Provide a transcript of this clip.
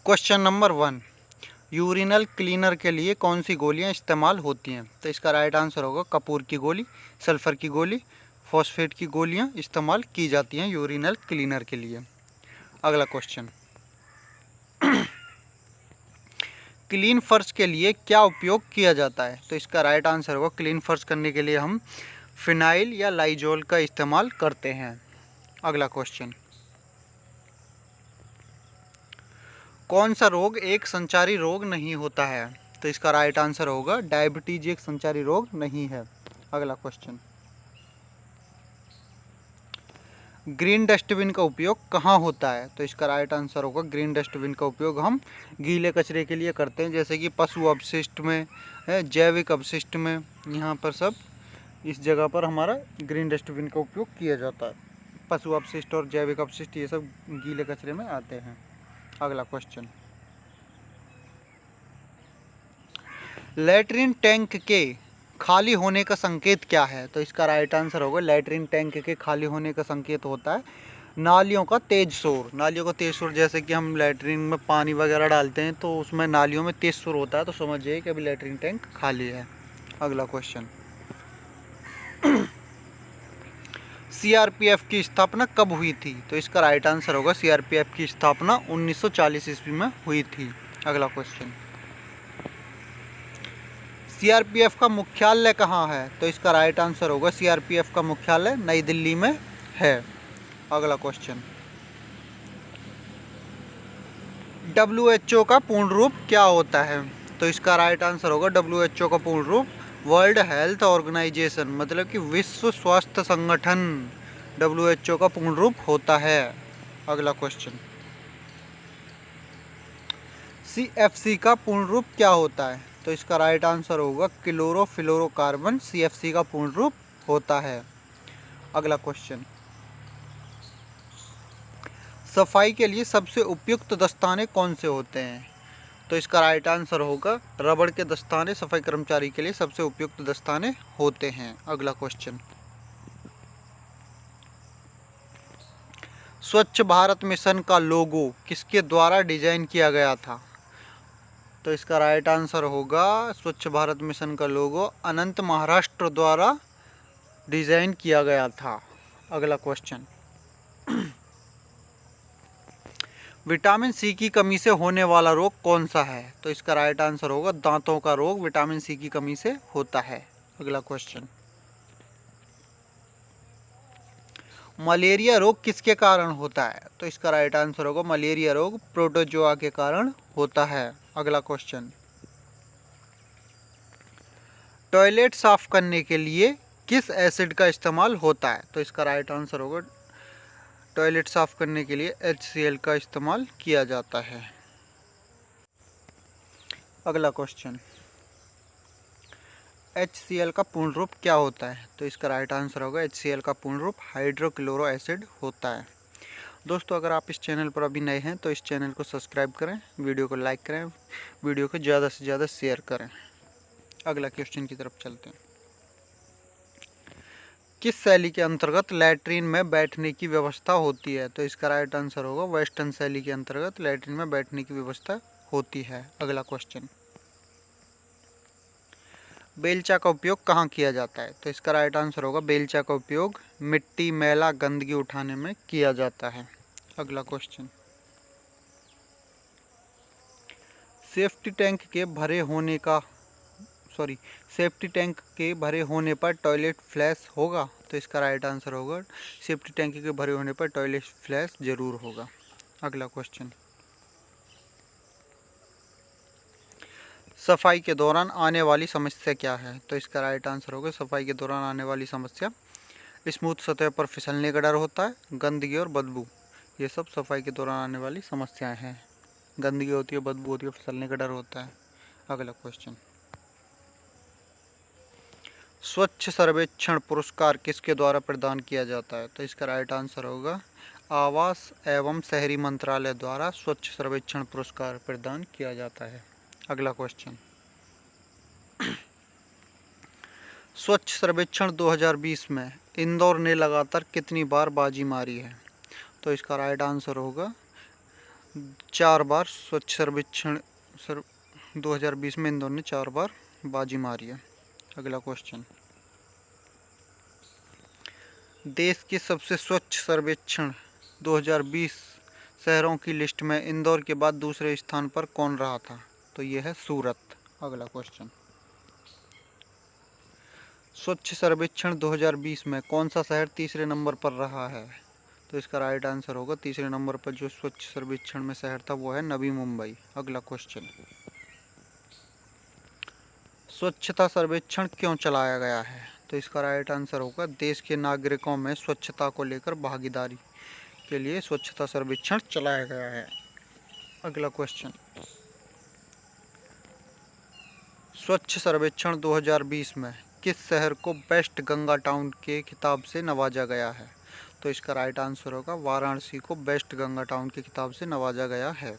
Question number 1, urinal cleaner के लिए कौन सी गोलियां इस्तेमाल होती हैं? तो इसका राइट आंसर होगा कपूर की गोली, सल्फर की गोली, फॉस्फेट की गोलियां इस्तेमाल की जाती हैं यूरिनल क्लीनर के लिए। अगला क्वेश्चन, क्लीन फर्श के लिए क्या उपयोग किया जाता है? तो इसका राइट आंसर होगा क्लीन फर्श करने के लिए हम फिनाइल या लाइजोल का इस्तेमाल करते हैं। अगला क्वेश्चन, कौन सा रोग एक संचारी रोग नहीं होता है? तो इसका राइट आंसर होगा डायबिटीज एक संचारी रोग नहीं है। अगला क्वेश्चन, ग्रीन डस्टबिन का उपयोग कहाँ होता है? तो इसका राइट आंसर होगा ग्रीन डस्टबिन का उपयोग हम गीले कचरे के लिए करते हैं, जैसे कि पशु अपशिष्ट में, जैविक अपशिष्ट में, यहाँ पर सब इस जगह पर हमारा ग्रीन डस्टबिन का उपयोग किया जाता है। पशु अपशिष्ट और जैविक अपशिष्ट ये सब गीले कचरे में आते हैं। अगला क्वेश्चन, लैट्रिन टैंक के खाली होने का संकेत क्या है? तो इसका राइट आंसर होगा लैट्रिन टैंक के खाली होने का संकेत होता है नालियों का तेज शोर। नालियों का तेज शोर, जैसे कि हम लैट्रिन में पानी वगैरह डालते हैं तो उसमें नालियों में तेज शोर होता है, तो समझिए कि अभी लैट्रिन टैंक खाली है। अगला क्वेश्चन, सीआरपीएफ की स्थापना कब हुई थी? तो इसका राइट आंसर होगा सीआरपीएफ की स्थापना 1940 ईस्वी में हुई थी। अगला क्वेश्चन, सीआरपीएफ का मुख्यालय कहाँ है? तो इसका राइट आंसर होगा सीआरपीएफ का मुख्यालय नई दिल्ली में है। अगला क्वेश्चन, डब्ल्यूएचओ का पूर्ण रूप क्या होता है? तो इसका राइट आंसर होगा डब्ल्यूएचओ का पूर्ण रूप वर्ल्ड हेल्थ ऑर्गेनाइजेशन, मतलब कि विश्व स्वास्थ्य संगठन डब्ल्यूएचओ का पूर्ण रूप होता है। अगला क्वेश्चन, सीएफसी का पूर्ण रूप क्या होता है? तो इसका राइट आंसर होगा क्लोरोफ्लोरोकार्बन सीएफसी का पूर्ण रूप होता है। अगला क्वेश्चन, सफाई के लिए सबसे उपयुक्त दस्ताने कौन से होते हैं? तो इसका राइट आंसर होगा रबड़ के दस्ताने सफाई कर्मचारी के लिए सबसे उपयुक्त दस्ताने होते हैं। अगला क्वेश्चन, स्वच्छ भारत मिशन का लोगो किसके द्वारा डिजाइन किया गया था? तो इसका राइट आंसर होगा स्वच्छ भारत मिशन का लोगो अनंत महाराष्ट्र द्वारा डिजाइन किया गया था। अगला क्वेश्चन, विटामिन सी की कमी से होने वाला रोग कौन सा है? तो इसका राइट आंसर होगा दांतों का रोग विटामिन सी की कमी से होता है। अगला क्वेश्चन, मलेरिया रोग किसके कारण होता है? तो इसका राइट आंसर होगा मलेरिया रोग प्रोटोजोआ के कारण होता है। अगला क्वेश्चन, टॉयलेट साफ करने के लिए किस एसिड का इस्तेमाल होता है? तो इसका राइट आंसर होगा टॉयलेट साफ करने के लिए HCl का इस्तेमाल किया जाता है। अगला क्वेश्चन, HCl का पूर्ण रूप क्या होता है? तो इसका राइट आंसर होगा HCl का पूर्ण रूप हाइड्रोक्लोरो एसिड होता है। दोस्तों, अगर आप इस चैनल पर अभी नए हैं तो इस चैनल को सब्सक्राइब करें, वीडियो को लाइक करें, वीडियो को ज़्यादा से ज़्यादा शेयर करें। अगला क्वेश्चन की तरफ चलते हैं, किस शैली के अंतर्गत लैट्रिन में बैठने की व्यवस्था होती है? तो इसका राइट आंसर होगा वेस्टर्न शैली के अंतर्गत लैट्रिन में बैठने की व्यवस्था होती है। अगला क्वेश्चन, बेलचा का उपयोग कहाँ किया जाता है? तो इसका राइट आंसर होगा बेलचा का उपयोग मिट्टी, मैला, गंदगी उठाने में किया जाता है। अगला क्वेश्चन, सेफ्टी टैंक के भरे होने पर टॉयलेट फ्लैश होगा? तो इसका राइट आंसर होगा सेफ्टी टैंक के भरे होने पर टॉयलेट फ्लैश जरूर होगा। अगला क्वेश्चन, सफाई के दौरान आने वाली समस्या क्या है? तो इसका राइट आंसर होगा सफाई के दौरान आने वाली समस्या स्मूथ सतह पर फिसलने का डर होता है, गंदगी और बदबू, ये सब सफाई के दौरान आने वाली समस्याएं हैं। गंदगी होती है, बदबू होती है, फिसलने का डर होता है। अगला क्वेश्चन, स्वच्छ सर्वेक्षण पुरस्कार किसके द्वारा प्रदान किया जाता है? तो इसका राइट आंसर होगा आवास एवं शहरी मंत्रालय द्वारा स्वच्छ सर्वेक्षण पुरस्कार प्रदान किया जाता है। अगला क्वेश्चन, स्वच्छ सर्वेक्षण 2020 में इंदौर ने लगातार कितनी बार बाजी मारी है? तो इसका राइट आंसर होगा 4 बार स्वच्छ सर्वेक्षण 2020 में इंदौर ने 4 बार बाजी मारी है। अगला क्वेश्चन, देश के सबसे स्वच्छ सर्वेक्षण 2020 शहरों की लिस्ट में इंदौर के बाद दूसरे स्थान पर कौन रहा था? तो ये है सूरत। अगला क्वेश्चन, स्वच्छ सर्वेक्षण 2020 में कौन सा शहर तीसरे नंबर पर रहा है? तो इसका राइट आंसर होगा, तीसरे नंबर पर जो स्वच्छ सर्वेक्षण में शहर था वो है नवी मुंबई। अगला क्वेश्चन, स्वच्छता सर्वेक्षण क्यों चलाया गया है? तो इसका राइट आंसर होगा, देश के नागरिकों में स्वच्छता को लेकर भागीदारी के लिए स्वच्छता सर्वेक्षण चलाया गया है। अगला क्वेश्चन, स्वच्छ सर्वेक्षण 2020 में किस शहर को बेस्ट गंगा टाउन के खिताब से नवाजा गया है? तो इसका राइट आंसर होगा, वाराणसी को बेस्ट गंगा टाउन के खिताब से नवाजा गया है।